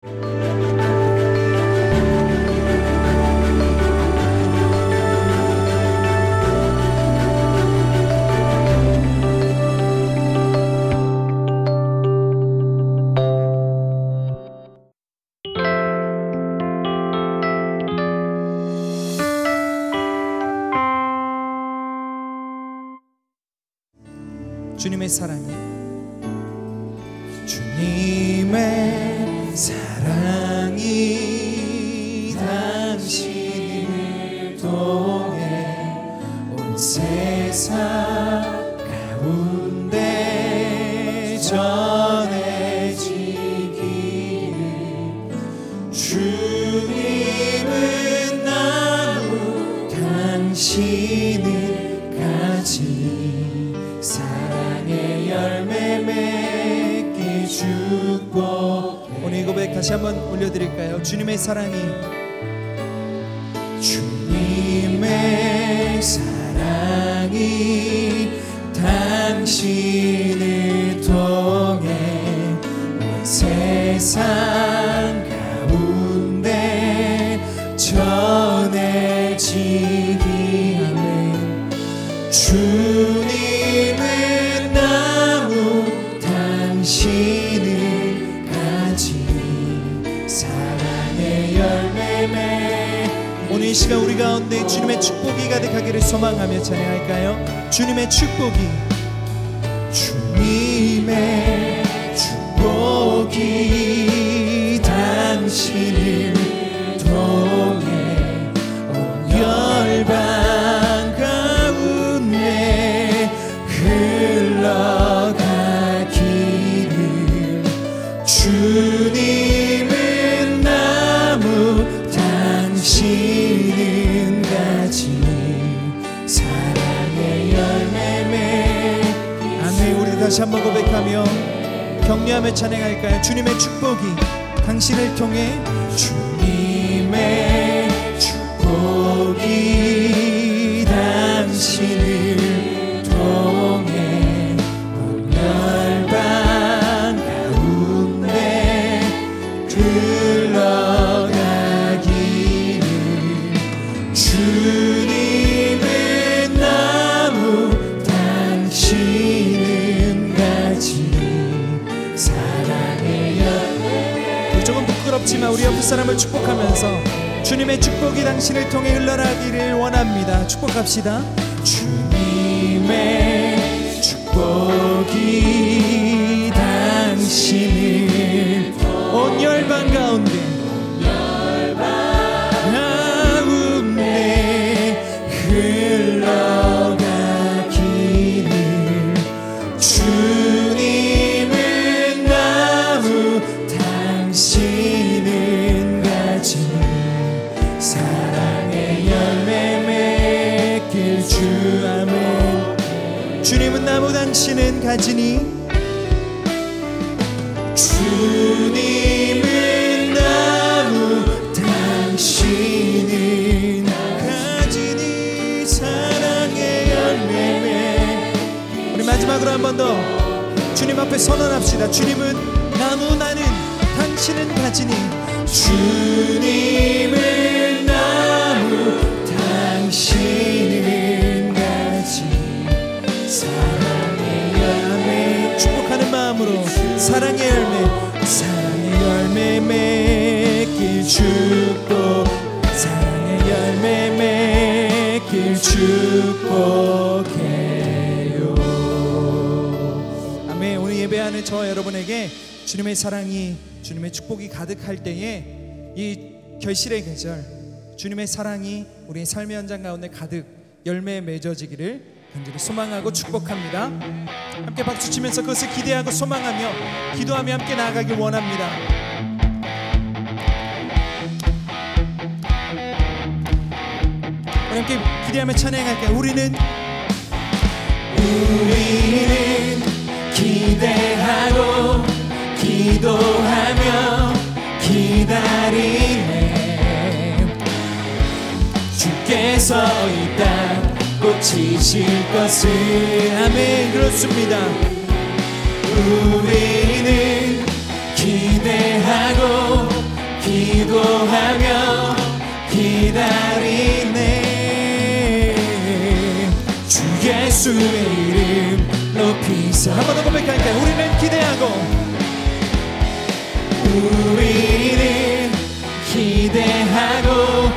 주님의 사랑이, 주님의 사랑이 당신을 통해 온 세상 가운데 전해지기를. 주님은 나무, 당신은 가지, 사랑의 열매 맺기 축복. 오늘 이 고백 다시 한번 올려드릴까요? 주님의 사랑이, 주님의 사랑이 당신을 통해 온 세상 가운데 전해지기. 아멘. 주님은 나무, 당신은 가지, 사랑의 열매매. 오늘 이 시간 우리 가운데 주님의 축복이 가득하기를 소망하며 찬양할까요? 주님의 축복이, 주님의 축복이 당신을 통해 온 열방 흘러가기를. 주님은 나무, 당신은 가지, 사랑의 열매매. 아멘. 우리 다시 한번 고백하며 격려하며 찬양할까요? 주님의 축복이 당신을 통해, 주님의 축복이 당신을 통해 온 열방 가운데 흘러가기를. 주님은 나무, 당신은 가지, 사랑의 열매. 조금 부끄럽지만 우리 옆에 사람을 축복하면서 주님의 축복이 당신을 통해 흘러가기를 원합니다. 축복합시다. 주님의 축복이 당신을 온 열방 가운데 흘러가기를. 주님은 나무, 당신은 가지, 사랑의 열매 맺길 주. 아멘. 주님은 나무, 당신은 가지니, 주님은 나무, 당신은 가지니, 사랑의 열매. 우리 마지막으로 한 번 더 주님 앞에 선언합시다. 주님은 나무, 나는 당신은 가지니. 주님은 나무, 당신은 가지, 사랑의 열매. 축복하는 마음으로 사랑의 열매, 사랑의 열매 맺길 축복, 사랑의 열매 맺길 축복해요. 아멘. 오늘 예배하는 저와 여러분에게 주님의 사랑이, 주님의 축복이 가득할 때에 이 결실의 계절, 주님의 사랑이 우리의 삶의 현장 가운데 가득 열매에 맺어지기를 간절히 소망하고 축복합니다. 함께 박수치면서 그것을 기대하고 소망하며 기도하며 함께 나아가길 원합니다. 우리 함께 기대하며 찬양할까요? 우리는 기대하고 기도하며 기다리네. 주께서 이 땅 고치실 것을. 아멘. 그렇습니다. 우리는 기대하고 예수의 이름 높이서. 한 번 더 고백할까요? 우리는 기대하고 우리는 기대하고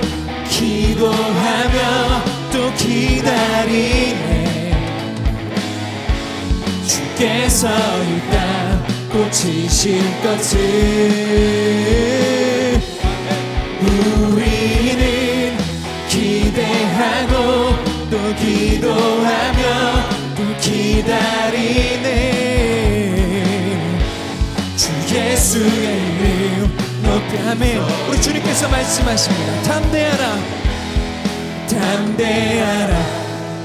기도하며 또 기다리네. 주께서 이 땅 고치실 것을. 우리는 기대하고 또 기도하며 또 기다리네. 주 예수의 이름 높이. 아멘. 우리 주님께서 말씀하십니다. 담대하라, 담대하라,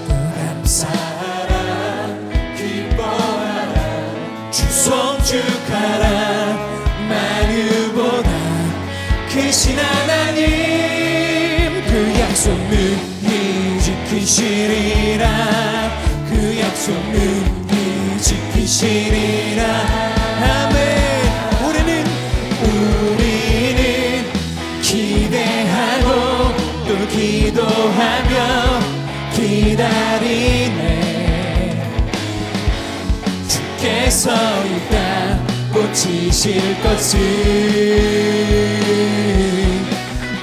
또 감사하라, 기뻐하라, 주 송축하라. 만유보다 크신 하나님 그 약속 능히 지키시리라. 그 약속 능히 지키시리라. 아멘. 우리는 기대하고 또 기도하며 기다리네. 주께서 이 땅 고치실 것을.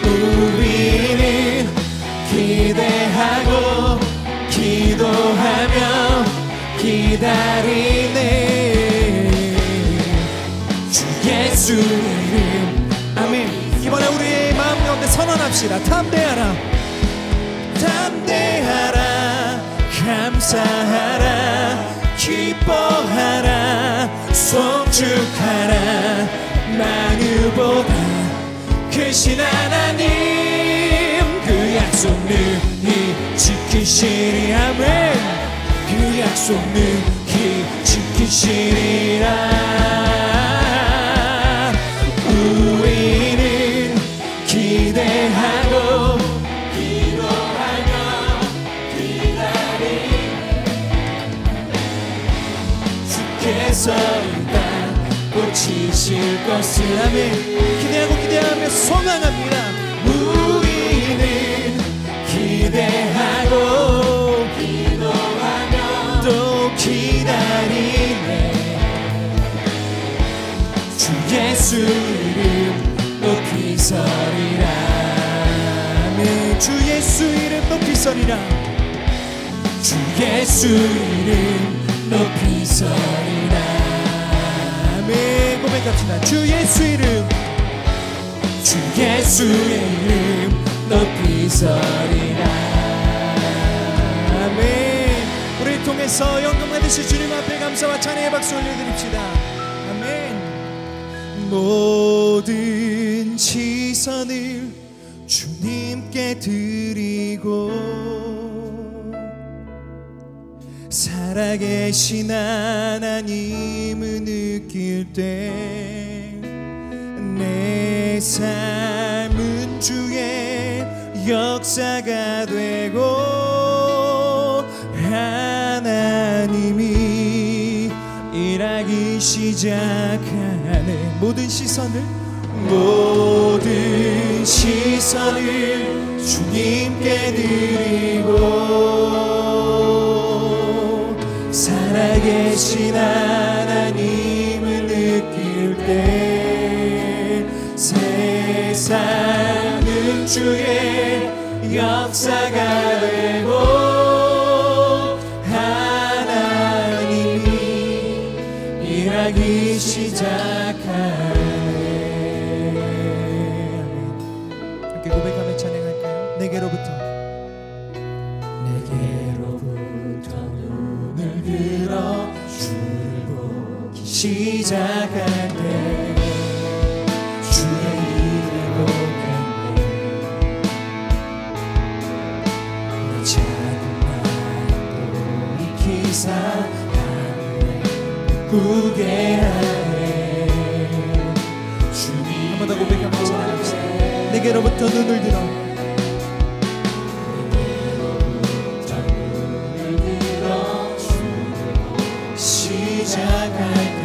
우리는 기대하고 기도하며 기다리네. 예수 이름. 아멘. 이번에 우리의 마음 가운데 선언합시다. 담대하라, 담대하라, 감사하라, 기뻐하라, 송축하라. 만유보다 크신 하나님 그 약속 능히 지키시리. 아멘. 그 약속 능히 지키시리라. 우리는 기대하고 기도하며 기다리네. 주께서 이 땅 고치실 것을. 아멘. 기대하며 소망합니다. 우리는 기대하고 기도하며 또 기다리네. 주 예수 이름 높이 서리라. 아멘. 주 예수 이름 높이 서리라. 주 예수 이름 높이 서리라. 아멘. 고백합시다. 주 예수 이름, 주 예수의 이름 높이 서리라. 아멘. 우리를 통해서 영광 받으실 주님 앞에 감사와 찬양의 박수 올려드립시다. 아멘. 모든 시선을 주님께 드리고 살아계신 하나님을 느낄 때 내 삶은 주의 역사가 되고 하나님이 일하기 시작하네. 모든 시선을 주님께 드리고 살아계신 하나님을 느낄 때 세상은 주의 역사가 되고 하나님이 일하기 시작하네. 함께 고백하며 찬양할까요? 내게로부터 눈을 들어 주를 보기 시작할 때 주의 일을 보겠네. 내 작은 마음도 익히사 하늘에 구게 하네. 주님 한 번 더 고백하며 찬양합시다. 내게로부터 눈을 들어 시작할 때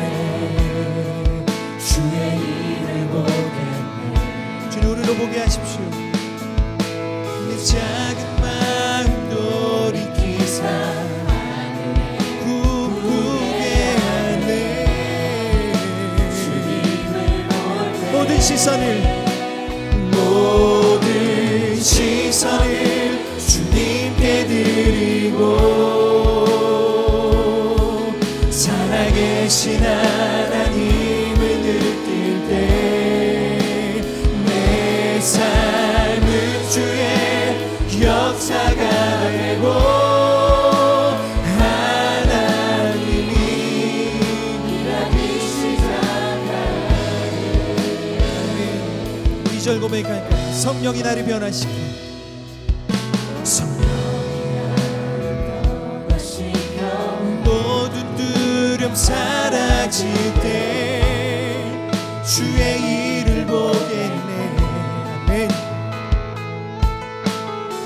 주의 일을 보겠네. 주님 우리로 보게 하십시오. 내 작은 마음도 익히사 시선을 주님께 드리고 살아계신 하나님을 느낄 때 내 삶은 주의 역사가 되고 하나님이 일하기 시작하네. 2절 고백할까요? 성령이 나를 변화시켜 모든 두려움 사라질 때 주의 일을 보겠네. 아멘.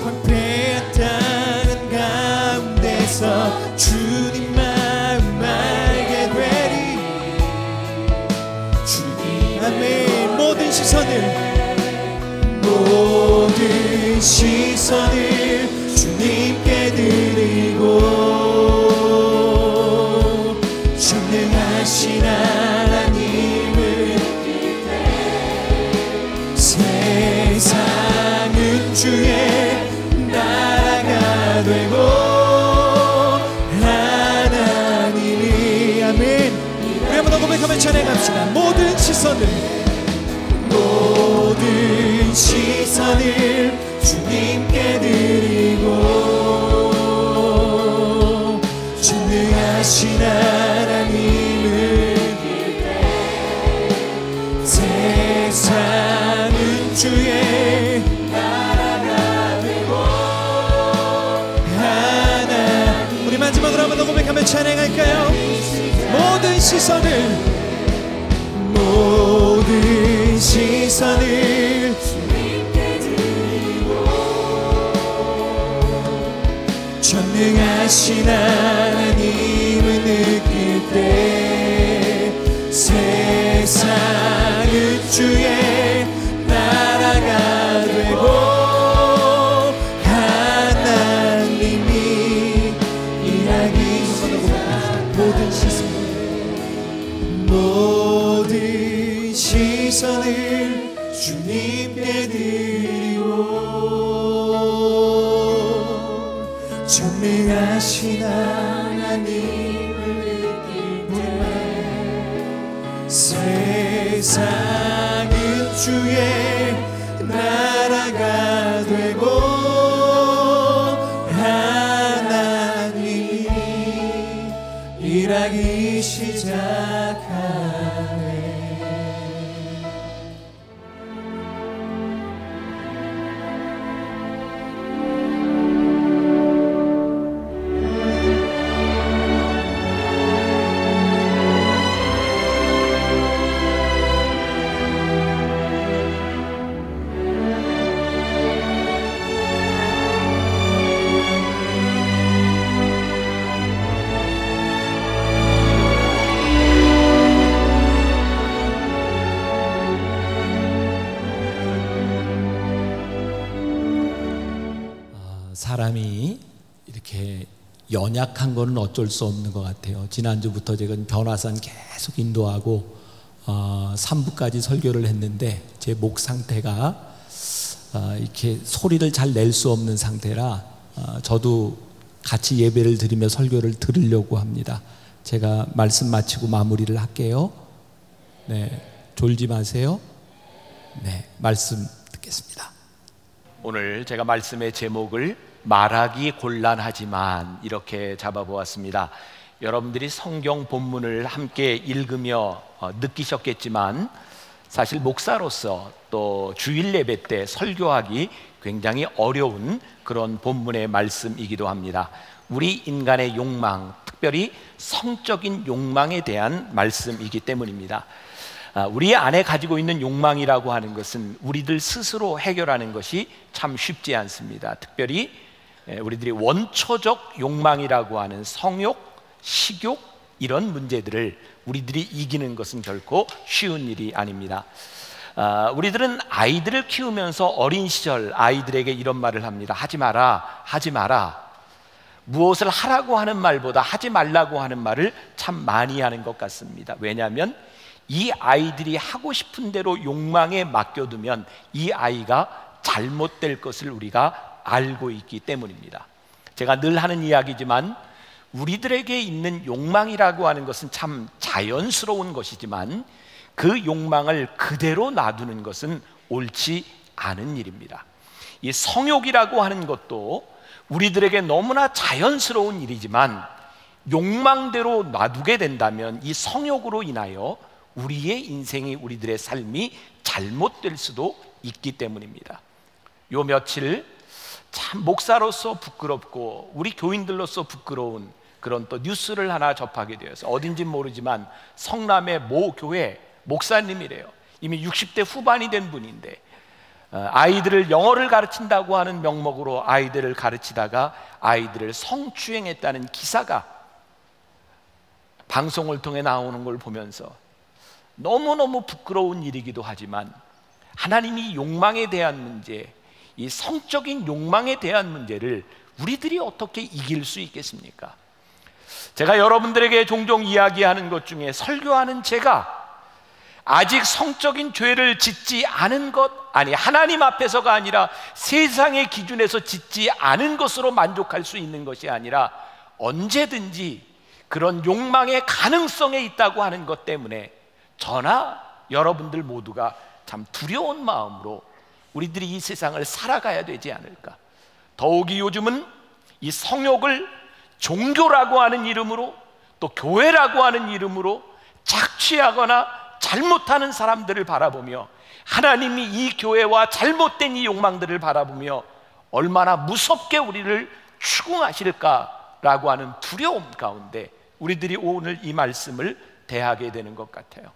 황폐한 땅은 가운데서 주님 마음 알게 되리. 주님 아멘. 모든 시선을 주님께 드리고 전능하신 하나님을 느낄 때 세상은 주의 나라가 되고 하나님이 아멘. 우리 한번 더 고백하며 찬양합시다. 모든 시선을 주님께 드리고 전능하신 하나님을 느낄 때 세상은 주의 나라가 되고 하나님. 우리 마지막으로 한번 더 고백하며 찬양할까요? 모든 시선을 주님께 드리고 전능하신 하나님을 느낄 때 세상은 주의 나라가 되고 하나님이 일하기 시작하네. 모든 시선을 주님께 드리고 전능하신 하나님을 느낄 때 세상은 주의 나라가 되고 하나님이 일하기 시작하네. 사람이 이렇게 연약한 거는 어쩔 수 없는 것 같아요. 지난주부터 제가 변화산 계속 인도하고 3부까지 설교를 했는데 제 목 상태가 이렇게 소리를 잘 낼 수 없는 상태라 저도 같이 예배를 드리며 설교를 들으려고 합니다. 제가 말씀 마치고 마무리를 할게요. 네, 졸지 마세요. 네, 말씀 듣겠습니다. 오늘 제가 말씀의 제목을 말하기 곤란하지만 이렇게 잡아보았습니다. 여러분들이 성경 본문을 함께 읽으며 느끼셨겠지만 사실 목사로서 또 주일 예배 때 설교하기 굉장히 어려운 그런 본문의 말씀이기도 합니다. 우리 인간의 욕망, 특별히 성적인 욕망에 대한 말씀이기 때문입니다. 우리 안에 가지고 있는 욕망이라고 하는 것은 우리들 스스로 해결하는 것이 참 쉽지 않습니다. 특별히 우리들이 원초적 욕망이라고 하는 성욕, 식욕 이런 문제들을 우리들이 이기는 것은 결코 쉬운 일이 아닙니다. 우리들은 아이들을 키우면서 어린 시절 아이들에게 이런 말을 합니다. 하지 마라, 하지 마라. 무엇을 하라고 하는 말보다 하지 말라고 하는 말을 참 많이 하는 것 같습니다. 왜냐하면 이 아이들이 하고 싶은 대로 욕망에 맡겨두면 이 아이가 잘못될 것을 우리가 알고 있기 때문입니다. 제가 늘 하는 이야기지만 우리들에게 있는 욕망이라고 하는 것은 참 자연스러운 것이지만 그 욕망을 그대로 놔두는 것은 옳지 않은 일입니다. 이 성욕이라고 하는 것도 우리들에게 너무나 자연스러운 일이지만 욕망대로 놔두게 된다면 이 성욕으로 인하여 우리의 인생이, 우리들의 삶이 잘못될 수도 있기 때문입니다. 요 며칠 참 목사로서 부끄럽고 우리 교인들로서 부끄러운 그런 또 뉴스를 하나 접하게 되어서, 어딘지 모르지만 성남의 모 교회 목사님이래요. 이미 60대 후반이 된 분인데 아이들을 영어를 가르친다고 하는 명목으로 아이들을 가르치다가 아이들을 성추행했다는 기사가 방송을 통해 나오는 걸 보면서 너무너무 부끄러운 일이기도 하지만, 하나님이 욕망에 대한 문제, 이 성적인 욕망에 대한 문제를 우리들이 어떻게 이길 수 있겠습니까? 제가 여러분들에게 종종 이야기하는 것 중에, 설교하는 제가 아직 성적인 죄를 짓지 않은 것, 아니 하나님 앞에서가 아니라 세상의 기준에서 짓지 않은 것으로 만족할 수 있는 것이 아니라 언제든지 그런 욕망의 가능성에 있다고 하는 것 때문에 저나 여러분들 모두가 참 두려운 마음으로 우리들이 이 세상을 살아가야 되지 않을까. 더욱이 요즘은 이 성욕을 종교라고 하는 이름으로, 또 교회라고 하는 이름으로 착취하거나 잘못하는 사람들을 바라보며, 하나님이 이 교회와 잘못된 이 욕망들을 바라보며 얼마나 무섭게 우리를 추궁하실까라고 하는 두려움 가운데 우리들이 오늘 이 말씀을 대하게 되는 것 같아요.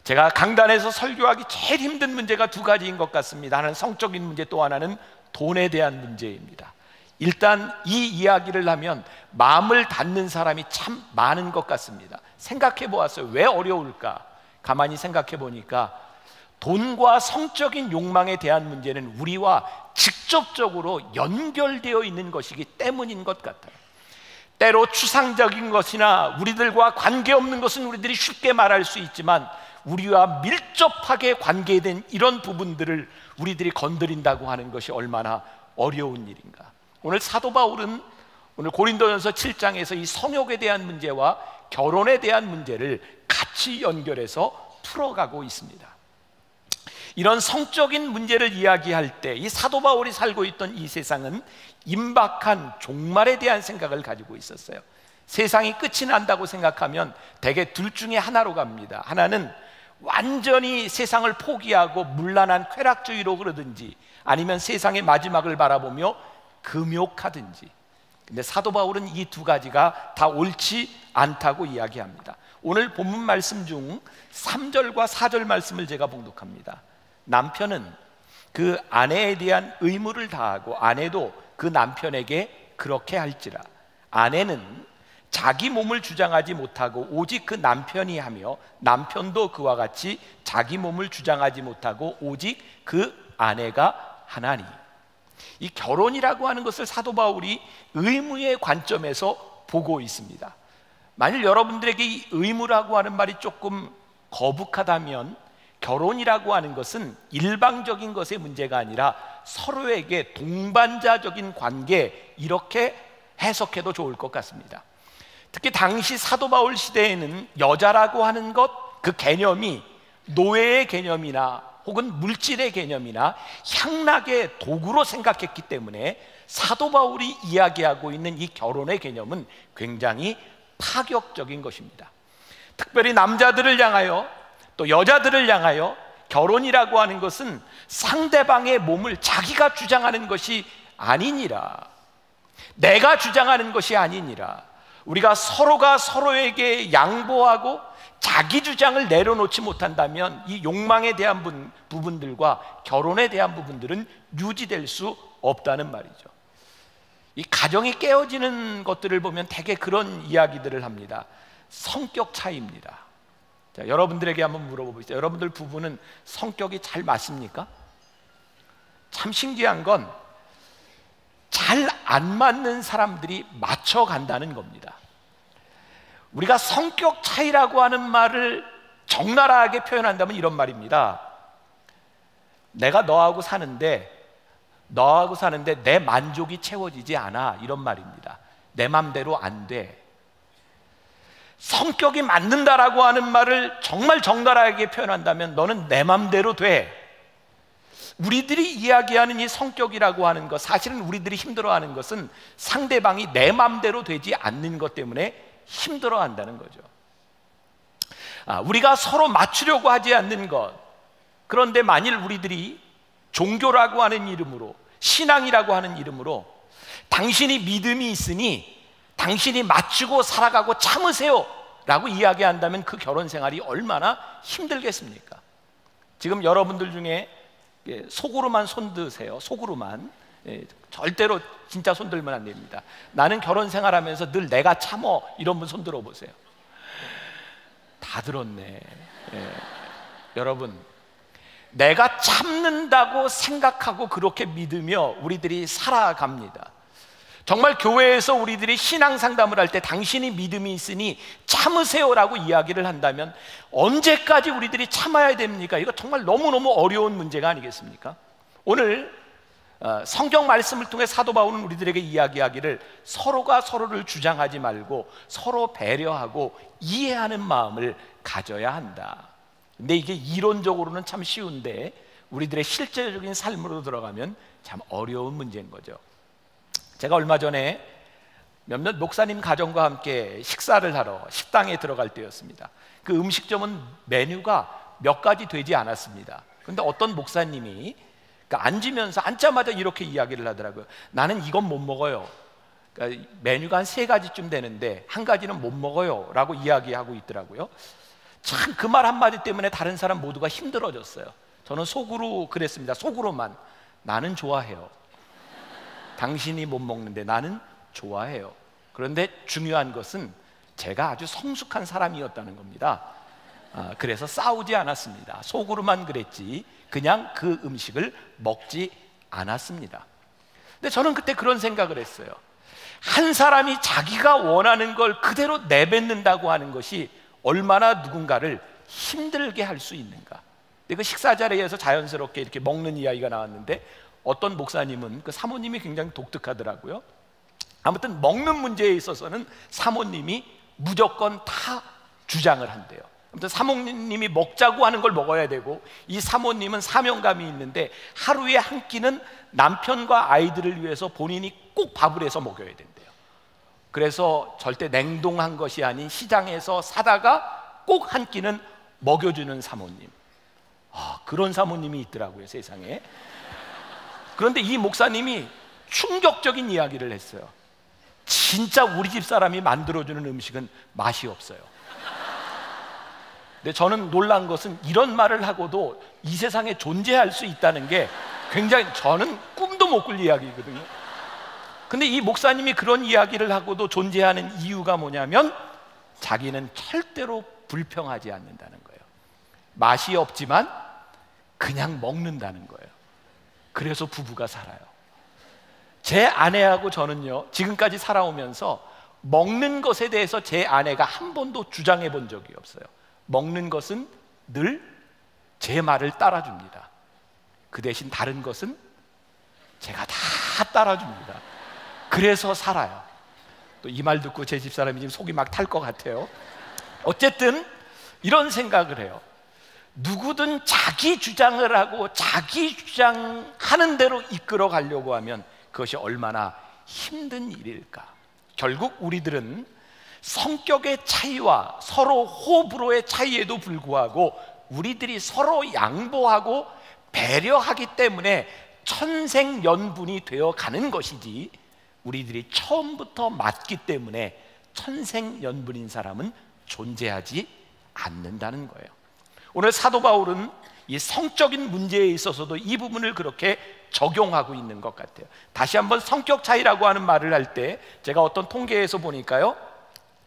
제가 강단에서 설교하기 제일 힘든 문제가 두 가지인 것 같습니다. 하나는 성적인 문제, 또 하나는 돈에 대한 문제입니다. 일단 이 이야기를 하면 마음을 닫는 사람이 참 많은 것 같습니다. 생각해 보았어요. 왜 어려울까? 가만히 생각해 보니까 돈과 성적인 욕망에 대한 문제는 우리와 직접적으로 연결되어 있는 것이기 때문인 것 같아요. 때로 추상적인 것이나 우리들과 관계없는 것은 우리들이 쉽게 말할 수 있지만, 우리와 밀접하게 관계된 이런 부분들을 우리들이 건드린다고 하는 것이 얼마나 어려운 일인가. 오늘 사도 바울은 오늘 고린도전서 7장에서 이 성욕에 대한 문제와 결혼에 대한 문제를 같이 연결해서 풀어가고 있습니다. 이런 성적인 문제를 이야기할 때 이 사도 바울이 살고 있던 이 세상은 임박한 종말에 대한 생각을 가지고 있었어요. 세상이 끝이 난다고 생각하면 대개 둘 중에 하나로 갑니다. 하나는 완전히 세상을 포기하고 문란한 쾌락주의로 흐르든지, 아니면 세상의 마지막을 바라보며 금욕하든지. 근데 사도 바울은 이 두 가지가 다 옳지 않다고 이야기합니다. 오늘 본문 말씀 중 3절과 4절 말씀을 제가 봉독합니다. 남편은 그 아내에 대한 의무를 다하고 아내도 그 남편에게 그렇게 할지라. 아내는 자기 몸을 주장하지 못하고 오직 그 남편이 하며, 남편도 그와 같이 자기 몸을 주장하지 못하고 오직 그 아내가 하나니. 이 결혼이라고 하는 것을 사도 바울이 의무의 관점에서 보고 있습니다. 만일 여러분들에게 이 의무라고 하는 말이 조금 거북하다면, 결혼이라고 하는 것은 일방적인 것의 문제가 아니라 서로에게 동반자적인 관계, 이렇게 해석해도 좋을 것 같습니다. 특히 당시 사도 바울 시대에는 여자라고 하는 것, 그 개념이 노예의 개념이나 혹은 물질의 개념이나 향락의 도구로 생각했기 때문에 사도 바울이 이야기하고 있는 이 결혼의 개념은 굉장히 파격적인 것입니다. 특별히 남자들을 향하여, 또 여자들을 향하여 결혼이라고 하는 것은 상대방의 몸을 자기가 주장하는 것이 아니니라, 내가 주장하는 것이 아니니라, 우리가 서로가 서로에게 양보하고 자기 주장을 내려놓지 못한다면 이 욕망에 대한 부분들과 결혼에 대한 부분들은 유지될 수 없다는 말이죠. 이 가정이 깨어지는 것들을 보면 대개 그런 이야기들을 합니다. 성격 차이입니다. 자, 여러분들에게 한번 물어보겠습니다. 여러분들 부부는 성격이 잘 맞습니까? 참 신기한 건 잘 안 맞는 사람들이 맞춰간다는 겁니다. 우리가 성격 차이라고 하는 말을 적나라하게 표현한다면 이런 말입니다. 내가 너하고 사는데 내 만족이 채워지지 않아, 이런 말입니다. 내 맘대로 안 돼. 성격이 맞는다라고 하는 말을 정말 적나라하게 표현한다면 너는 내 맘대로 돼. 우리들이 이야기하는 이 성격이라고 하는 것, 사실은 우리들이 힘들어하는 것은 상대방이 내 맘대로 되지 않는 것 때문에 힘들어한다는 거죠. 우리가 서로 맞추려고 하지 않는 것. 그런데 만일 우리들이 종교라고 하는 이름으로, 신앙이라고 하는 이름으로 당신이 믿음이 있으니 당신이 맞추고 살아가고 참으세요 라고 이야기한다면 그 결혼 생활이 얼마나 힘들겠습니까? 지금 여러분들 중에 속으로만 손드세요. 속으로만. 절대로 진짜 손들면 안 됩니다. 나는 결혼 생활하면서 늘 내가 참어, 이런 분 손들어 보세요. 다 들었네. 여러분, 내가 참는다고 생각하고 그렇게 믿으며 우리들이 살아갑니다. 정말 교회에서 우리들이 신앙 상담을 할 때 당신이 믿음이 있으니 참으세요라고 이야기를 한다면 언제까지 우리들이 참아야 됩니까? 이거 정말 너무너무 어려운 문제가 아니겠습니까? 오늘 성경 말씀을 통해 사도 바울은 우리들에게 이야기하기를 서로가 서로를 주장하지 말고 서로 배려하고 이해하는 마음을 가져야 한다. 근데 이게 이론적으로는 참 쉬운데 우리들의 실제적인 삶으로 들어가면 참 어려운 문제인 거죠. 제가 얼마 전에 몇몇 목사님 가정과 함께 식사를 하러 식당에 들어갈 때였습니다. 그 음식점은 메뉴가 몇 가지 되지 않았습니다. 그런데 어떤 목사님이 앉자마자 이렇게 이야기를 하더라고요. 나는 이건 못 먹어요. 그러니까 메뉴가 한 3가지쯤 되는데 한 가지는 못 먹어요 라고 이야기하고 있더라고요. 참 그 말 한마디 때문에 다른 사람 모두가 힘들어졌어요. 저는 속으로 그랬습니다. 속으로만. 나는 좋아해요. 당신이 못 먹는데 나는 좋아해요. 그런데 중요한 것은 제가 아주 성숙한 사람이었다는 겁니다. 그래서 싸우지 않았습니다. 속으로만 그랬지 그냥 그 음식을 먹지 않았습니다. 근데 저는 그때 그런 생각을 했어요. 한 사람이 자기가 원하는 걸 그대로 내뱉는다고 하는 것이 얼마나 누군가를 힘들게 할 수 있는가. 근데 그 식사 자리에서 자연스럽게 이렇게 먹는 이야기가 나왔는데 어떤 목사님은 그 사모님이 굉장히 독특하더라고요. 아무튼 먹는 문제에 있어서는 사모님이 무조건 다 주장을 한대요. 아무튼 사모님이 먹자고 하는 걸 먹어야 되고 이 사모님은 사명감이 있는데 하루에 한 끼는 남편과 아이들을 위해서 본인이 꼭 밥을 해서 먹여야 된대요. 그래서 절대 냉동한 것이 아닌 시장에서 사다가 꼭 한 끼는 먹여주는 사모님. 그런 사모님이 있더라고요, 세상에. 그런데 이 목사님이 충격적인 이야기를 했어요. 진짜 우리 집 사람이 만들어주는 음식은 맛이 없어요. 근데 저는 놀란 것은 이런 말을 하고도 이 세상에 존재할 수 있다는 게 굉장히, 저는 꿈도 못 꿀 이야기거든요. 근데 이 목사님이 그런 이야기를 하고도 존재하는 이유가 뭐냐면 자기는 절대로 불평하지 않는다는 거예요. 맛이 없지만 그냥 먹는다는 거예요. 그래서 부부가 살아요. 제 아내하고 저는요, 지금까지 살아오면서 먹는 것에 대해서 제 아내가 한 번도 주장해 본 적이 없어요. 먹는 것은 늘 제 말을 따라줍니다. 그 대신 다른 것은 제가 다 따라줍니다. 그래서 살아요. 또 이 말 듣고 제 집사람이 지금 속이 막 탈 것 같아요. 어쨌든 이런 생각을 해요. 누구든 자기 주장을 하고 자기 주장하는 대로 이끌어 가려고 하면 그것이 얼마나 힘든 일일까. 결국 우리들은 성격의 차이와 서로 호불호의 차이에도 불구하고 우리들이 서로 양보하고 배려하기 때문에 천생연분이 되어 가는 것이지, 우리들이 처음부터 맞기 때문에 천생연분인 사람은 존재하지 않는다는 거예요. 오늘 사도 바울은 이 성적인 문제에 있어서도 이 부분을 그렇게 적용하고 있는 것 같아요. 다시 한번 성격 차이라고 하는 말을 할 때 제가 어떤 통계에서 보니까요,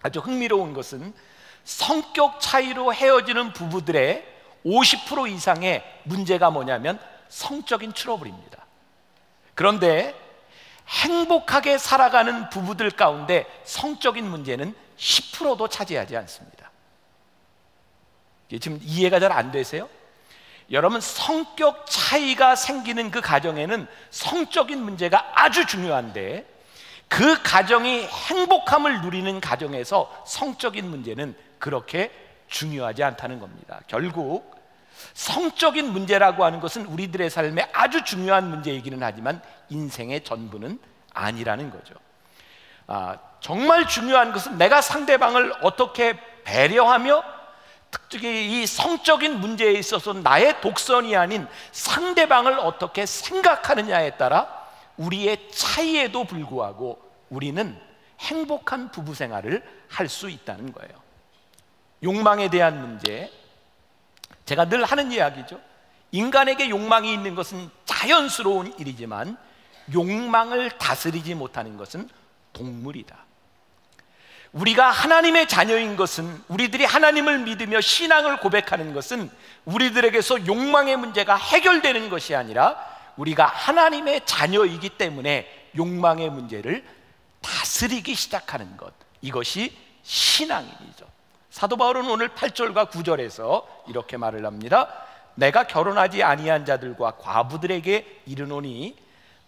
아주 흥미로운 것은 성격 차이로 헤어지는 부부들의 50% 이상의 문제가 뭐냐면 성적인 트러블입니다. 그런데 행복하게 살아가는 부부들 가운데 성적인 문제는 10%도 차지하지 않습니다. 지금 이해가 잘 안 되세요? 여러분, 성격 차이가 생기는 그 가정에는 성적인 문제가 아주 중요한데, 그 가정이 행복함을 누리는 가정에서 성적인 문제는 그렇게 중요하지 않다는 겁니다. 결국 성적인 문제라고 하는 것은 우리들의 삶에 아주 중요한 문제이기는 하지만 인생의 전부는 아니라는 거죠. 정말 중요한 것은 내가 상대방을 어떻게 배려하며, 특히 이 성적인 문제에 있어서 나의 독선이 아닌 상대방을 어떻게 생각하느냐에 따라 우리의 차이에도 불구하고 우리는 행복한 부부 생활을 할 수 있다는 거예요. 욕망에 대한 문제, 제가 늘 하는 이야기죠. 인간에게 욕망이 있는 것은 자연스러운 일이지만 욕망을 다스리지 못하는 것은 동물이다. 우리가 하나님의 자녀인 것은, 우리들이 하나님을 믿으며 신앙을 고백하는 것은 우리들에게서 욕망의 문제가 해결되는 것이 아니라 우리가 하나님의 자녀이기 때문에 욕망의 문제를 다스리기 시작하는 것, 이것이 신앙이죠. 사도 바울은 오늘 8절과 9절에서 이렇게 말을 합니다. 내가 결혼하지 아니한 자들과 과부들에게 이르노니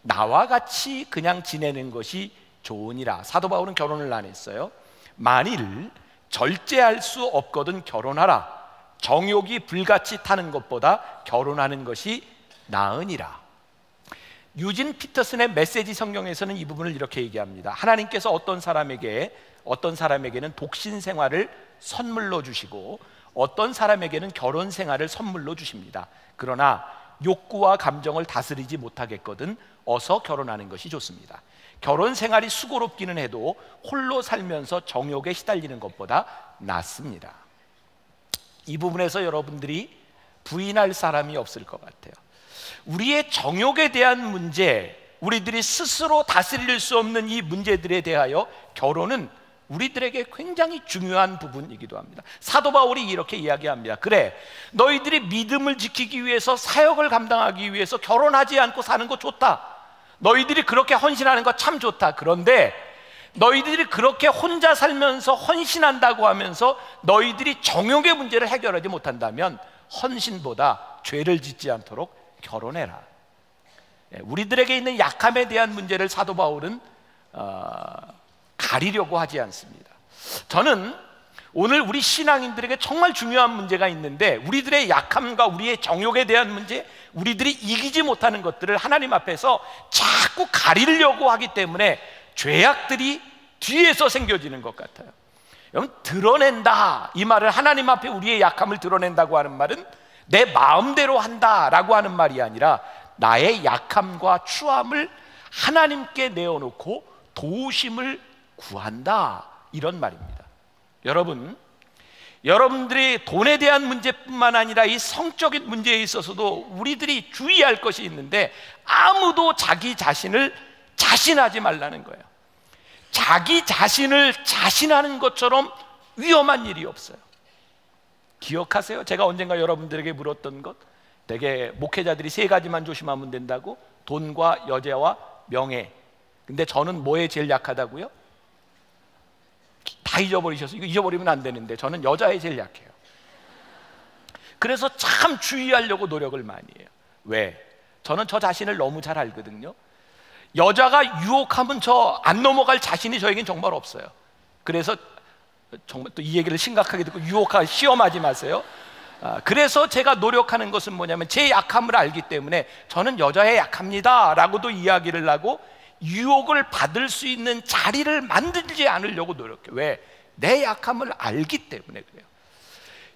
나와 같이 그냥 지내는 것이 좋으니라. 사도 바울은 결혼을 안 했어요. 만일 절제할 수 없거든 결혼하라. 정욕이 불같이 타는 것보다 결혼하는 것이 나으니라. 유진 피터슨의 메시지 성경에서는 이 부분을 이렇게 얘기합니다. 하나님께서 어떤 사람에게는 독신 생활을 선물로 주시고 어떤 사람에게는 결혼 생활을 선물로 주십니다. 그러나 욕구와 감정을 다스리지 못하겠거든 어서 결혼하는 것이 좋습니다. 결혼 생활이 수고롭기는 해도 홀로 살면서 정욕에 시달리는 것보다 낫습니다. 이 부분에서 여러분들이 부인할 사람이 없을 것 같아요. 우리의 정욕에 대한 문제, 우리들이 스스로 다스릴 수 없는 이 문제들에 대하여 결혼은 우리들에게 굉장히 중요한 부분이기도 합니다. 사도 바울이 이렇게 이야기합니다. 그래, 너희들이 믿음을 지키기 위해서, 사역을 감당하기 위해서 결혼하지 않고 사는 거 좋다. 너희들이 그렇게 헌신하는 거 참 좋다. 그런데 너희들이 그렇게 혼자 살면서 헌신한다고 하면서 너희들이 정욕의 문제를 해결하지 못한다면 헌신보다 죄를 짓지 않도록 결혼해라. 우리들에게 있는 약함에 대한 문제를 사도 바울은 가리려고 하지 않습니다. 저는 오늘 우리 신앙인들에게 정말 중요한 문제가 있는데, 우리들의 약함과 우리의 정욕에 대한 문제, 우리들이 이기지 못하는 것들을 하나님 앞에서 자꾸 가리려고 하기 때문에 죄악들이 뒤에서 생겨지는 것 같아요. 여러분, 드러낸다, 이 말을, 하나님 앞에 우리의 약함을 드러낸다고 하는 말은 내 마음대로 한다라고 하는 말이 아니라 나의 약함과 추함을 하나님께 내어놓고 도우심을 구한다, 이런 말입니다. 여러분들이 돈에 대한 문제뿐만 아니라 이 성적인 문제에 있어서도 우리들이 주의할 것이 있는데, 아무도 자기 자신을 자신하지 말라는 거예요. 자기 자신을 자신하는 것처럼 위험한 일이 없어요. 기억하세요? 제가 언젠가 여러분들에게 물었던 것, 되게 목회자들이 3가지만 조심하면 된다고, 돈과 여자와 명예. 근데 저는 뭐에 제일 약하다고요? 다 잊어버리셔서 이거 잊어버리면 안 되는데 저는 여자에 제일 약해요. 그래서 참 주의하려고 노력을 많이 해요. 왜? 저는 저 자신을 너무 잘 알거든요. 여자가 유혹하면 저 안 넘어갈 자신이 저에겐 정말 없어요. 그래서 정말 또 이 얘기를 심각하게 듣고 시험하지 마세요. 그래서 제가 노력하는 것은 뭐냐면 제 약함을 알기 때문에 저는 여자에 약합니다 라고도 이야기를 하고 유혹을 받을 수 있는 자리를 만들지 않으려고 노력해요. 왜? 내 약함을 알기 때문에 그래요.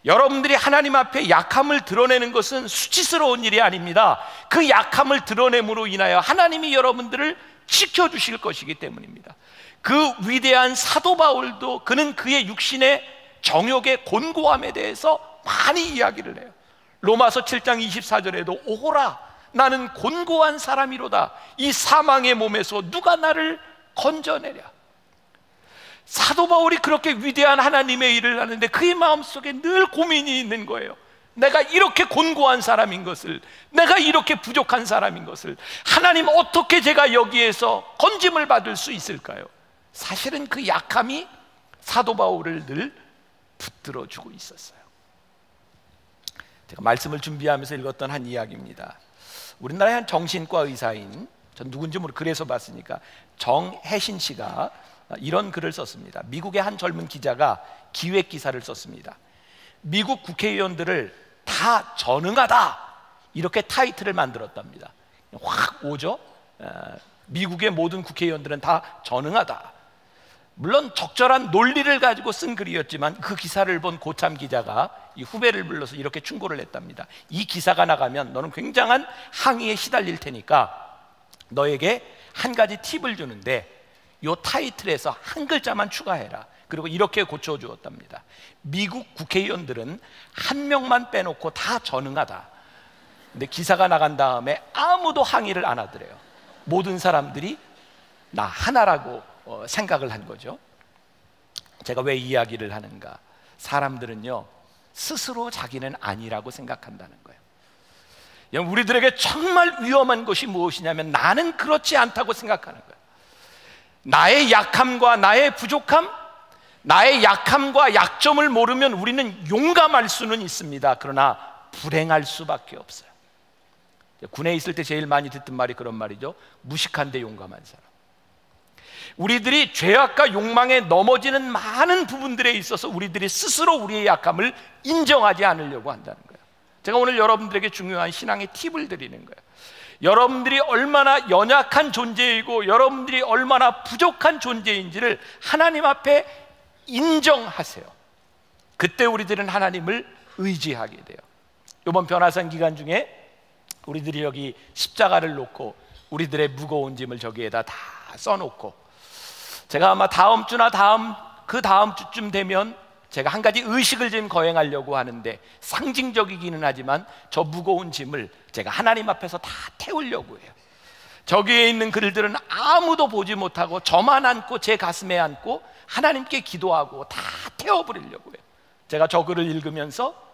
여러분들이 하나님 앞에 약함을 드러내는 것은 수치스러운 일이 아닙니다. 그 약함을 드러냄으로 인하여 하나님이 여러분들을 지켜주실 것이기 때문입니다. 그 위대한 사도 바울도 그는 그의 육신의 정욕의 곤고함에 대해서 많이 이야기를 해요. 로마서 7장 24절에도 오호라, 나는 곤고한 사람이로다. 이 사망의 몸에서 누가 나를 건져내랴. 사도 바울이 그렇게 위대한 하나님의 일을 하는데 그의 마음속에 늘 고민이 있는 거예요. 내가 이렇게 곤고한 사람인 것을, 내가 이렇게 부족한 사람인 것을, 하나님 어떻게 제가 여기에서 건짐을 받을 수 있을까요? 사실은 그 약함이 사도 바울을 늘 붙들어주고 있었어요. 제가 말씀을 준비하면서 읽었던 한 이야기입니다. 우리나라의 한 정신과 의사인, 전 누군지 모르고 그래서 봤으니까, 정혜신 씨가 이런 글을 썼습니다. 미국의 한 젊은 기자가 기획 기사를 썼습니다. 미국 국회의원들을 다 전응하다, 이렇게 타이틀을 만들었답니다. 확 오죠? 미국의 모든 국회의원들은 다 전응하다. 물론 적절한 논리를 가지고 쓴 글이었지만 그 기사를 본 고참 기자가 이 후배를 불러서 이렇게 충고를 했답니다. 이 기사가 나가면 너는 굉장한 항의에 시달릴 테니까 너에게 한 가지 팁을 주는데, 이 타이틀에서 한 글자만 추가해라. 그리고 이렇게 고쳐주었답니다. 미국 국회의원들은 한 명만 빼놓고 다 전응하다. 근데 기사가 나간 다음에 아무도 항의를 안 하더래요. 모든 사람들이 나 하나라고 생각을 한 거죠. 제가 왜 이야기를 하는가? 사람들은요, 스스로 자기는 아니라고 생각한다는 거예요. 우리들에게 정말 위험한 것이 무엇이냐면, 나는 그렇지 않다고 생각하는 거예요. 나의 약함과 나의 부족함, 나의 약함과 약점을 모르면 우리는 용감할 수는 있습니다. 그러나 불행할 수밖에 없어요. 군에 있을 때 제일 많이 듣던 말이 그런 말이죠. 무식한데 용감한 사람. 우리들이 죄악과 욕망에 넘어지는 많은 부분들에 있어서 우리들이 스스로 우리의 약함을 인정하지 않으려고 한다는 거예요. 제가 오늘 여러분들에게 중요한 신앙의 팁을 드리는 거예요. 여러분들이 얼마나 연약한 존재이고 여러분들이 얼마나 부족한 존재인지를 하나님 앞에 인정하세요. 그때 우리들은 하나님을 의지하게 돼요. 이번 변화산 기간 중에 우리들이 여기 십자가를 놓고 우리들의 무거운 짐을 저기에다 다 써놓고, 제가 아마 다음 주나 그 다음 주쯤 되면 제가 한 가지 의식을 좀 거행하려고 하는데, 상징적이기는 하지만 저 무거운 짐을 제가 하나님 앞에서 다 태우려고 해요. 저기에 있는 글들은 아무도 보지 못하고 저만 안고 제 가슴에 안고 하나님께 기도하고 다 태워버리려고 해요. 제가 저 글을 읽으면서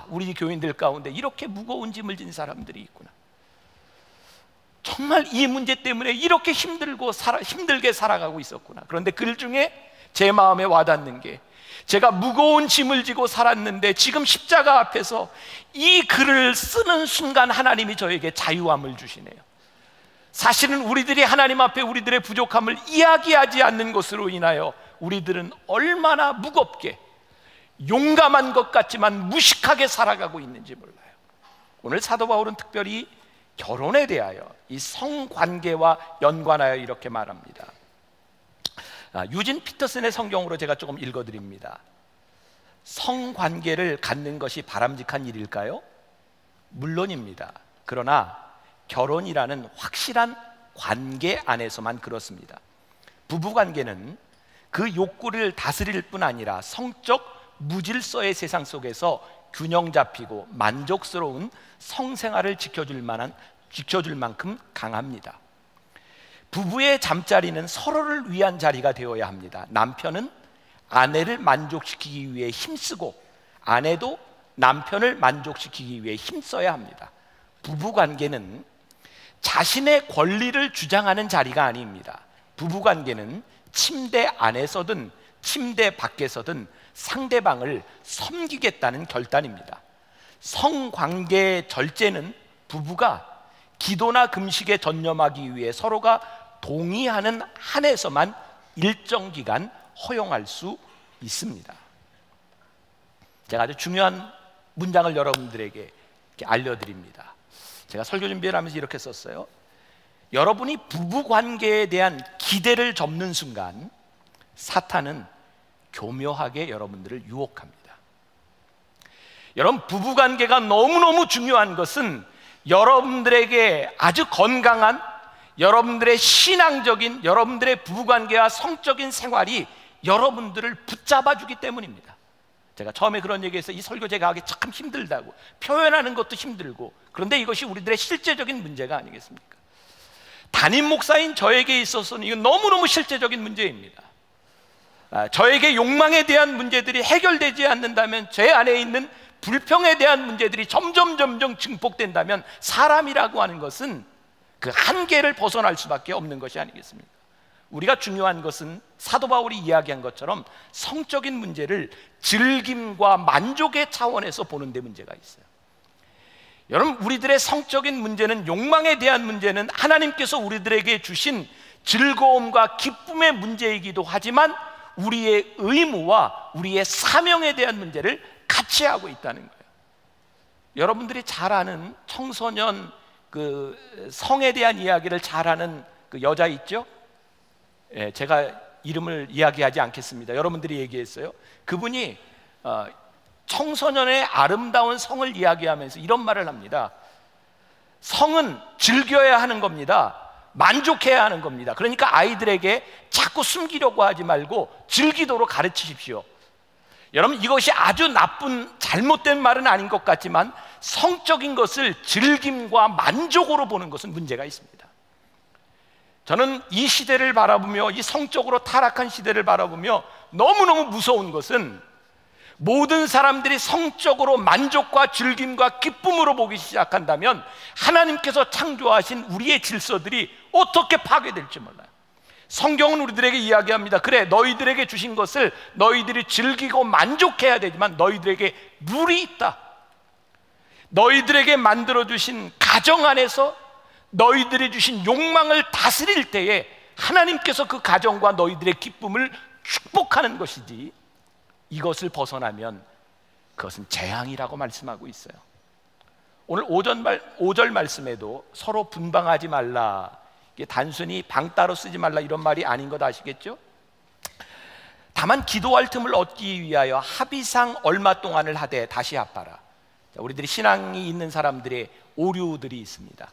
우리 교인들 가운데 이렇게 무거운 짐을 진 사람들이 있구나. 정말 이 문제 때문에 이렇게 힘들게 살아가고 있었구나. 그런데 글 중에 제 마음에 와닿는 게, 제가 무거운 짐을 지고 살았는데 지금 십자가 앞에서 이 글을 쓰는 순간 하나님이 저에게 자유함을 주시네요. 사실은 우리들이 하나님 앞에 우리들의 부족함을 이야기하지 않는 것으로 인하여 우리들은 얼마나 무겁게 용감한 것 같지만 무식하게 살아가고 있는지 몰라요. 오늘 사도 바울은 특별히 결혼에 대하여, 이 성관계와 연관하여 이렇게 말합니다. 유진 피터슨의 성경으로 제가 조금 읽어드립니다. 성관계를 갖는 것이 바람직한 일일까요? 물론입니다. 그러나 결혼이라는 확실한 관계 안에서만 그렇습니다. 부부관계는 그 욕구를 다스릴 뿐 아니라 성적 무질서의 세상 속에서 균형 잡히고 만족스러운 성생활을 지켜줄 만큼 강합니다. 부부의 잠자리는 서로를 위한 자리가 되어야 합니다. 남편은 아내를 만족시키기 위해 힘쓰고 아내도 남편을 만족시키기 위해 힘써야 합니다. 부부관계는 자신의 권리를 주장하는 자리가 아닙니다. 부부관계는 침대 안에서든 침대 밖에서든 상대방을 섬기겠다는 결단입니다. 성관계의 절제는 부부가 기도나 금식에 전념하기 위해 서로가 동의하는 한에서만 일정 기간 허용할 수 있습니다. 제가 아주 중요한 문장을 여러분들에게 이렇게 알려드립니다. 제가 설교 준비를 하면서 이렇게 썼어요. 여러분이 부부관계에 대한 기대를 접는 순간 사탄은 교묘하게 여러분들을 유혹합니다. 여러분, 부부관계가 너무너무 중요한 것은 여러분들에게 아주 건강한, 여러분들의 신앙적인, 여러분들의 부부관계와 성적인 생활이 여러분들을 붙잡아주기 때문입니다. 제가 처음에 그런 얘기해서 이 설교 제가 하기 참 힘들다고, 표현하는 것도 힘들고, 그런데 이것이 우리들의 실제적인 문제가 아니겠습니까? 담임 목사인 저에게 있어서는 이건 너무너무 실제적인 문제입니다. 저에게 욕망에 대한 문제들이 해결되지 않는다면, 제 안에 있는 불평에 대한 문제들이 점점 증폭된다면 사람이라고 하는 것은 그 한계를 벗어날 수밖에 없는 것이 아니겠습니까? 우리가 중요한 것은 사도 바울이 이야기한 것처럼 성적인 문제를 즐김과 만족의 차원에서 보는 데 문제가 있어요. 여러분, 우리들의 성적인 문제는, 욕망에 대한 문제는 하나님께서 우리들에게 주신 즐거움과 기쁨의 문제이기도 하지만 우리의 의무와 우리의 사명에 대한 문제를 같이 하고 있다는 거예요. 여러분들이 잘 아는 청소년 그 성에 대한 이야기를 잘하는 그 여자 있죠? 예, 제가 이름을 이야기하지 않겠습니다. 여러분들이 얘기했어요. 그분이 청소년의 아름다운 성을 이야기하면서 이런 말을 합니다. 성은 즐겨야 하는 겁니다. 만족해야 하는 겁니다. 그러니까 아이들에게 자꾸 숨기려고 하지 말고 즐기도록 가르치십시오. 여러분, 이것이 아주 나쁜 잘못된 말은 아닌 것 같지만 성적인 것을 즐김과 만족으로 보는 것은 문제가 있습니다. 저는 이 시대를 바라보며, 이 성적으로 타락한 시대를 바라보며 너무너무 무서운 것은 모든 사람들이 성적으로 만족과 즐김과 기쁨으로 보기 시작한다면 하나님께서 창조하신 우리의 질서들이 어떻게 파괴될지 몰라요. 성경은 우리들에게 이야기합니다. 그래, 너희들에게 주신 것을 너희들이 즐기고 만족해야 되지만 너희들에게 룰이 있다. 너희들에게 만들어주신 가정 안에서 너희들이 주신 욕망을 다스릴 때에 하나님께서 그 가정과 너희들의 기쁨을 축복하는 것이지, 이것을 벗어나면 그것은 재앙이라고 말씀하고 있어요. 오늘 5절 말씀에도 서로 분방하지 말라, 이게 단순히 방 따로 쓰지 말라 이런 말이 아닌 것 아시겠죠? 다만 기도할 틈을 얻기 위하여 합의상 얼마 동안을 하되 다시 합하라. 우리들이 신앙이 있는 사람들의 오류들이 있습니다.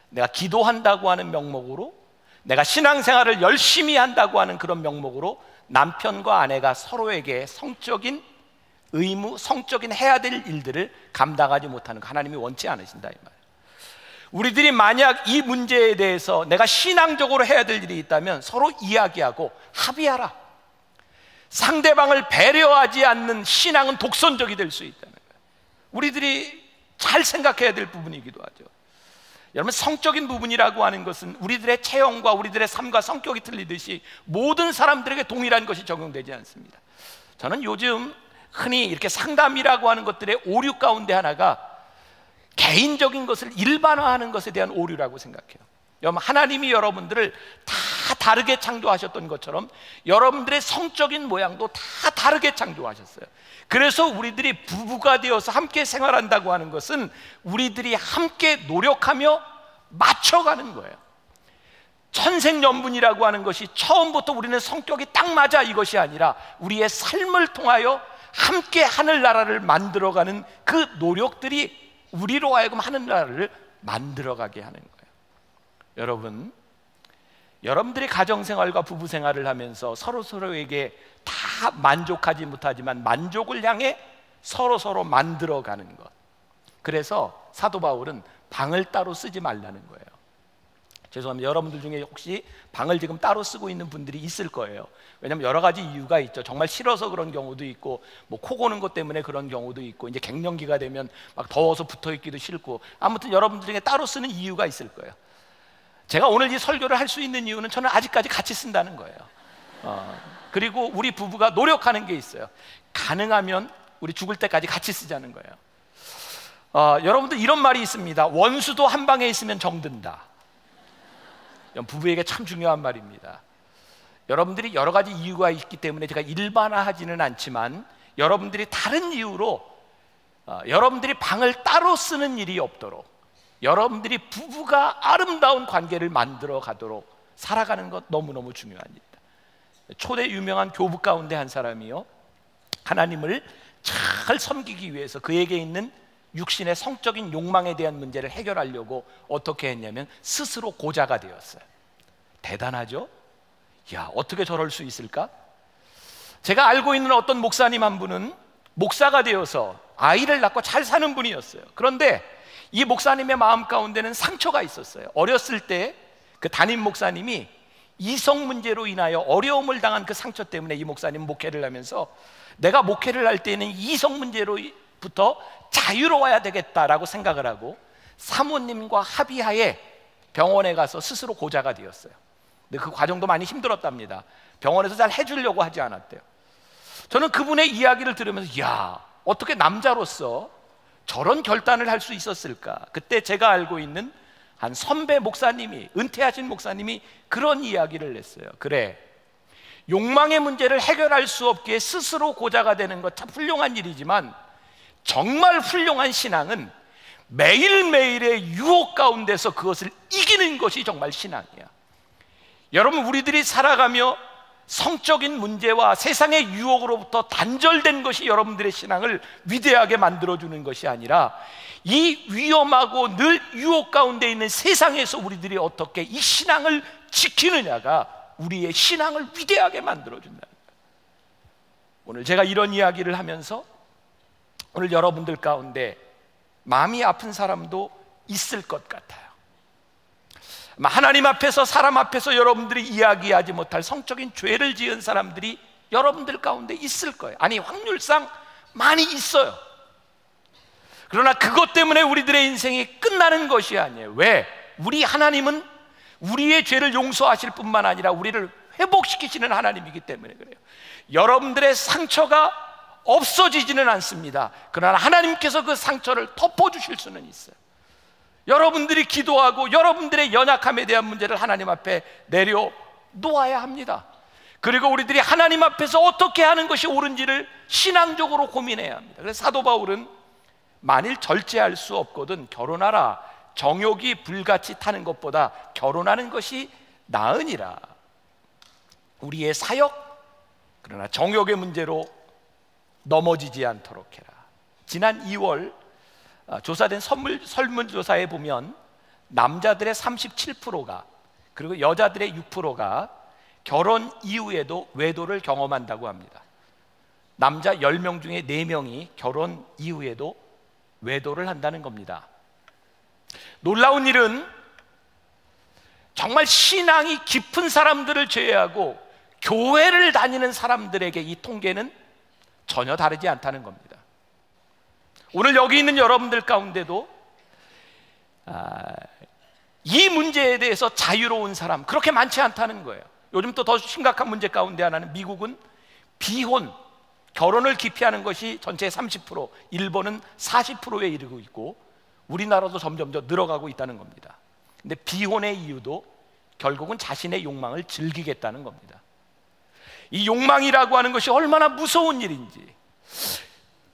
내가 기도한다고 하는 명목으로, 내가 신앙생활을 열심히 한다고 하는 그런 명목으로 남편과 아내가 서로에게 성적인 의무, 성적인 해야 될 일들을 감당하지 못하는 거 하나님이 원치 않으신다 이 말이에요. 우리들이 만약 이 문제에 대해서 내가 신앙적으로 해야 될 일이 있다면 서로 이야기하고 합의하라. 상대방을 배려하지 않는 신앙은 독선적이 될 수 있다는 거예요. 우리들이 잘 생각해야 될 부분이기도 하죠. 여러분, 성적인 부분이라고 하는 것은 우리들의 체형과 우리들의 삶과 성격이 틀리듯이 모든 사람들에게 동일한 것이 적용되지 않습니다. 저는 요즘 흔히 이렇게 상담이라고 하는 것들의 오류 가운데 하나가 개인적인 것을 일반화하는 것에 대한 오류라고 생각해요. 여러분, 하나님이 여러분들을 다 다르게 창조하셨던 것처럼 여러분들의 성적인 모양도 다 다르게 창조하셨어요. 그래서 우리들이 부부가 되어서 함께 생활한다고 하는 것은 우리들이 함께 노력하며 맞춰가는 거예요. 천생연분이라고 하는 것이 처음부터 우리는 성격이 딱 맞아 이것이 아니라 우리의 삶을 통하여 함께 하늘나라를 만들어가는 그 노력들이 우리로 하여금 하늘나라를 만들어가게 하는 거예요. 여러분, 여러분들이 가정생활과 부부생활을 하면서 서로에게 다 만족하지 못하지만 만족을 향해 서로 만들어가는 것. 그래서 사도 바울은 방을 따로 쓰지 말라는 거예요. 죄송합니다. 여러분들 중에 혹시 방을 지금 따로 쓰고 있는 분들이 있을 거예요. 왜냐하면 여러 가지 이유가 있죠. 정말 싫어서 그런 경우도 있고, 뭐 코 고는 것 때문에 그런 경우도 있고, 이제 갱년기가 되면 막 더워서 붙어 있기도 싫고, 아무튼 여러분들 중에 따로 쓰는 이유가 있을 거예요. 제가 오늘 이 설교를 할 수 있는 이유는 저는 아직까지 같이 쓴다는 거예요. 그리고 우리 부부가 노력하는 게 있어요. 가능하면 우리 죽을 때까지 같이 쓰자는 거예요. 여러분들 이런 말이 있습니다. 원수도 한 방에 있으면 정든다. 부부에게 참 중요한 말입니다. 여러분들이 여러 가지 이유가 있기 때문에 제가 일반화하지는 않지만 여러분들이 다른 이유로 여러분들이 방을 따로 쓰는 일이 없도록, 여러분들이 부부가 아름다운 관계를 만들어 가도록 살아가는 것 너무너무 중요한 일입니다. 초대 유명한 교부 가운데 한 사람이요, 하나님을 잘 섬기기 위해서 그에게 있는 육신의 성적인 욕망에 대한 문제를 해결하려고 어떻게 했냐면 스스로 고자가 되었어요. 대단하죠? 야, 어떻게 저럴 수 있을까? 제가 알고 있는 어떤 목사님 한 분은 목사가 되어서 아이를 낳고 잘 사는 분이었어요. 그런데 이 목사님의 마음 가운데는 상처가 있었어요. 어렸을 때 그 담임 목사님이 이성 문제로 인하여 어려움을 당한 그 상처 때문에 이 목사님은 목회를 하면서 내가 목회를 할 때는 이성 문제로부터 자유로워야 되겠다라고 생각을 하고 사모님과 합의하에 병원에 가서 스스로 고자가 되었어요. 근데 그 과정도 많이 힘들었답니다. 병원에서 잘 해주려고 하지 않았대요. 저는 그분의 이야기를 들으면서 야, 어떻게 남자로서 저런 결단을 할 수 있었을까? 그때 제가 알고 있는 한 선배 목사님이, 은퇴하신 목사님이 그런 이야기를 했어요. 그래, 욕망의 문제를 해결할 수 없기에 스스로 고자가 되는 것 참 훌륭한 일이지만 정말 훌륭한 신앙은 매일매일의 유혹 가운데서 그것을 이기는 것이 정말 신앙이야. 여러분, 우리들이 살아가며 성적인 문제와 세상의 유혹으로부터 단절된 것이 여러분들의 신앙을 위대하게 만들어주는 것이 아니라 이 위험하고 늘 유혹 가운데 있는 세상에서 우리들이 어떻게 이 신앙을 지키느냐가 우리의 신앙을 위대하게 만들어준다. 오늘 제가 이런 이야기를 하면서 오늘 여러분들 가운데 마음이 아픈 사람도 있을 것 같아요. 하나님 앞에서, 사람 앞에서 여러분들이 이야기하지 못할 성적인 죄를 지은 사람들이 여러분들 가운데 있을 거예요. 아니, 확률상 많이 있어요. 그러나 그것 때문에 우리들의 인생이 끝나는 것이 아니에요. 왜? 우리 하나님은 우리의 죄를 용서하실 뿐만 아니라 우리를 회복시키시는 하나님이기 때문에 그래요. 여러분들의 상처가 없어지지는 않습니다. 그러나 하나님께서 그 상처를 덮어주실 수는 있어요. 여러분들이 기도하고 여러분들의 연약함에 대한 문제를 하나님 앞에 내려놓아야 합니다. 그리고 우리들이 하나님 앞에서 어떻게 하는 것이 옳은지를 신앙적으로 고민해야 합니다. 그래서 사도 바울은 만일 절제할 수 없거든 결혼하라. 정욕이 불같이 타는 것보다 결혼하는 것이 나으니라. 우리의 사역, 그러나 정욕의 문제로 넘어지지 않도록 해라. 지난 2월 조사된 설문조사에 보면 남자들의 37%가 그리고 여자들의 6%가 결혼 이후에도 외도를 경험한다고 합니다. 남자 10명 중에 4명이 결혼 이후에도 외도를 한다는 겁니다. 놀라운 일은 정말 신앙이 깊은 사람들을 제외하고 교회를 다니는 사람들에게 이 통계는 전혀 다르지 않다는 겁니다. 오늘 여기 있는 여러분들 가운데도 이 문제에 대해서 자유로운 사람 그렇게 많지 않다는 거예요. 요즘 또 더 심각한 문제 가운데 하나는 미국은 비혼, 결혼을 기피하는 것이 전체의 30%, 일본은 40%에 이르고 있고 우리나라도 점점 더 늘어가고 있다는 겁니다. 근데 비혼의 이유도 결국은 자신의 욕망을 즐기겠다는 겁니다. 이 욕망이라고 하는 것이 얼마나 무서운 일인지.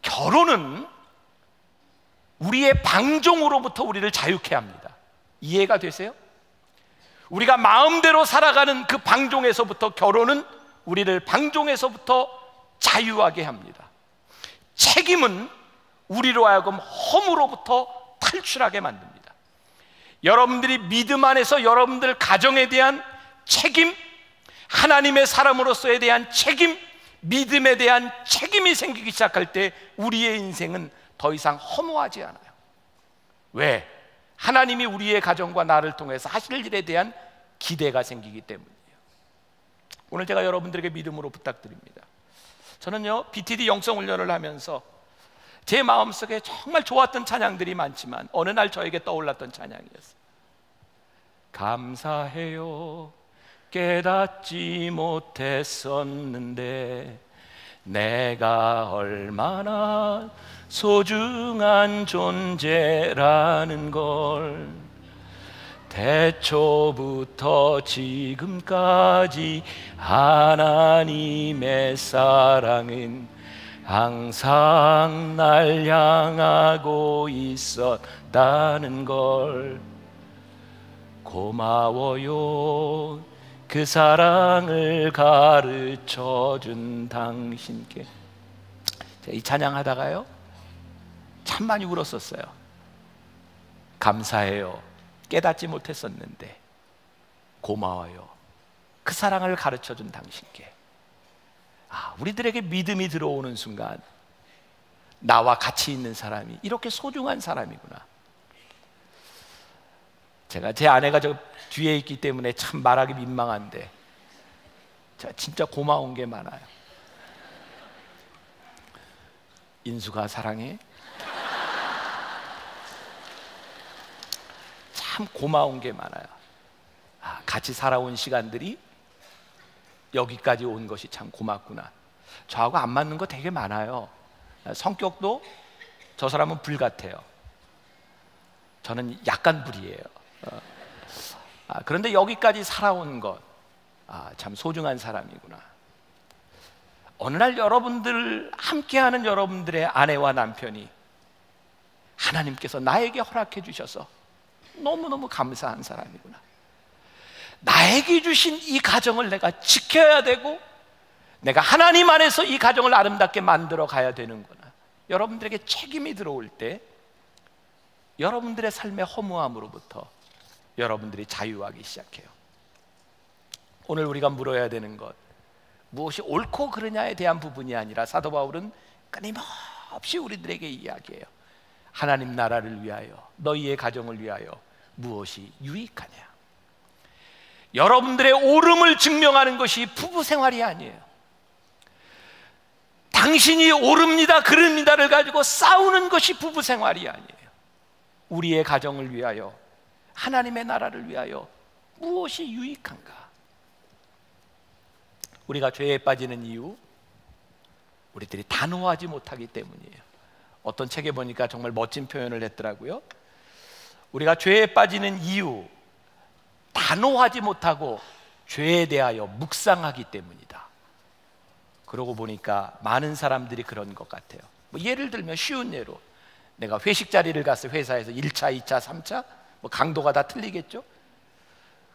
결혼은 우리의 방종으로부터 우리를 자유케 합니다. 이해가 되세요? 우리가 마음대로 살아가는 그 방종에서부터 결혼은 우리를 방종에서부터 자유하게 합니다. 책임은 우리로 하여금 허무로부터 탈출하게 만듭니다. 여러분들이 믿음 안에서 여러분들 가정에 대한 책임, 하나님의 사람으로서에 대한 책임, 믿음에 대한 책임이 생기기 시작할 때 우리의 인생은 더 이상 허무하지 않아요. 왜? 하나님이 우리의 가정과 나를 통해서 하실 일에 대한 기대가 생기기 때문이에요. 오늘 제가 여러분들에게 믿음으로 부탁드립니다. 저는요 BTD 영성훈련을 하면서 제 마음속에 정말 좋았던 찬양들이 많지만 어느 날 저에게 떠올랐던 찬양이었어요. 감사해요 깨닫지 못했었는데 내가 얼마나 소중한 존재라는 걸 태초부터 지금까지 하나님의 사랑은 항상 날 향하고 있었다는 걸 고마워요 그 사랑을 가르쳐준 당신께. 이 찬양하다가요 참 많이 울었었어요. 감사해요 깨닫지 못했었는데 고마워요 그 사랑을 가르쳐준 당신께. 우리들에게 믿음이 들어오는 순간 나와 같이 있는 사람이 이렇게 소중한 사람이구나. 제가 제 아내가 저 뒤에 있기 때문에 참 말하기 민망한데 제가 진짜 고마운 게 많아요. 인수가 사랑해? 참 고마운 게 많아요. 같이 살아온 시간들이 여기까지 온 것이 참 고맙구나. 저하고 안 맞는 거 되게 많아요. 성격도 저 사람은 불 같아요. 저는 약간 불이에요. 그런데 여기까지 살아온 것, 참 소중한 사람이구나. 어느 날 여러분들 함께하는 여러분들의 아내와 남편이 하나님께서 나에게 허락해 주셔서 너무너무 감사한 사람이구나. 나에게 주신 이 가정을 내가 지켜야 되고 내가 하나님 안에서 이 가정을 아름답게 만들어 가야 되는구나. 여러분들에게 책임이 들어올 때 여러분들의 삶의 허무함으로부터 여러분들이 자유하기 시작해요. 오늘 우리가 물어야 되는 것, 무엇이 옳고 그르냐에 대한 부분이 아니라 사도 바울은 끊임없이 우리들에게 이야기해요. 하나님 나라를 위하여, 너희의 가정을 위하여 무엇이 유익하냐. 여러분들의 옳음을 증명하는 것이 부부 생활이 아니에요. 당신이 옳습니다 그릅니다를 가지고 싸우는 것이 부부 생활이 아니에요. 우리의 가정을 위하여, 하나님의 나라를 위하여 무엇이 유익한가. 우리가 죄에 빠지는 이유, 우리들이 단호하지 못하기 때문이에요. 어떤 책에 보니까 정말 멋진 표현을 했더라고요. 우리가 죄에 빠지는 이유, 단호하지 못하고 죄에 대하여 묵상하기 때문이다. 그러고 보니까 많은 사람들이 그런 것 같아요. 예를 들면 쉬운 예로, 내가 회식 자리를 가서 회사에서 1차, 2차, 3차 강도가 다 틀리겠죠.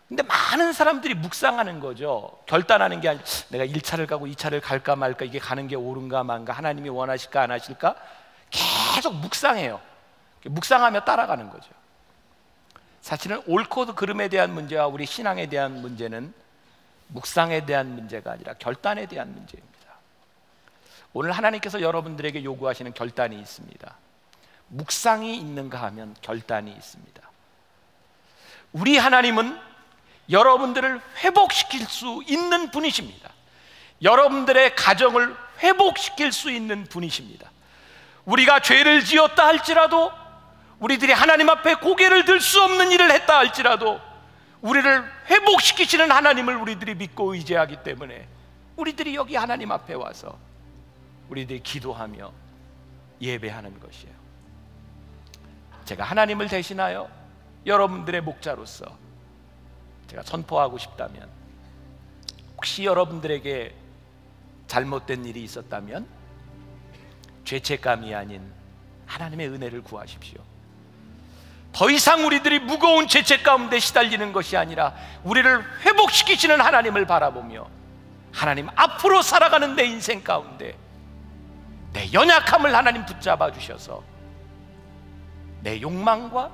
근데 많은 사람들이 묵상하는 거죠. 결단하는 게 아니라 내가 1차를 가고 2차를 갈까 말까, 이게 가는 게 옳은가 만가, 하나님이 원하실까 안 하실까, 계속 묵상해요. 묵상하며 따라가는 거죠. 사실은 옳고 그름에 대한 문제와 우리 신앙에 대한 문제는 묵상에 대한 문제가 아니라 결단에 대한 문제입니다. 오늘 하나님께서 여러분들에게 요구하시는 결단이 있습니다. 묵상이 있는가 하면 결단이 있습니다. 우리 하나님은 여러분들을 회복시킬 수 있는 분이십니다. 여러분들의 가정을 회복시킬 수 있는 분이십니다. 우리가 죄를 지었다 할지라도, 우리들이 하나님 앞에 고개를 들 수 없는 일을 했다 할지라도 우리를 회복시키시는 하나님을 우리들이 믿고 의지하기 때문에 우리들이 여기 하나님 앞에 와서 우리들이 기도하며 예배하는 것이에요. 제가 하나님을 대신하여 여러분들의 목자로서 제가 선포하고 싶다면, 혹시 여러분들에게 잘못된 일이 있었다면 죄책감이 아닌 하나님의 은혜를 구하십시오. 더 이상 우리들이 무거운 죄책 가운데 시달리는 것이 아니라 우리를 회복시키시는 하나님을 바라보며 하나님 앞으로 살아가는 내 인생 가운데 내 연약함을 하나님 붙잡아 주셔서 내 욕망과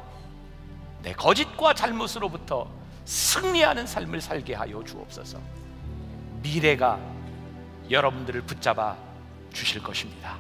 내 거짓과 잘못으로부터 승리하는 삶을 살게 하여 주옵소서. 미래가 여러분들을 붙잡아 주실 것입니다.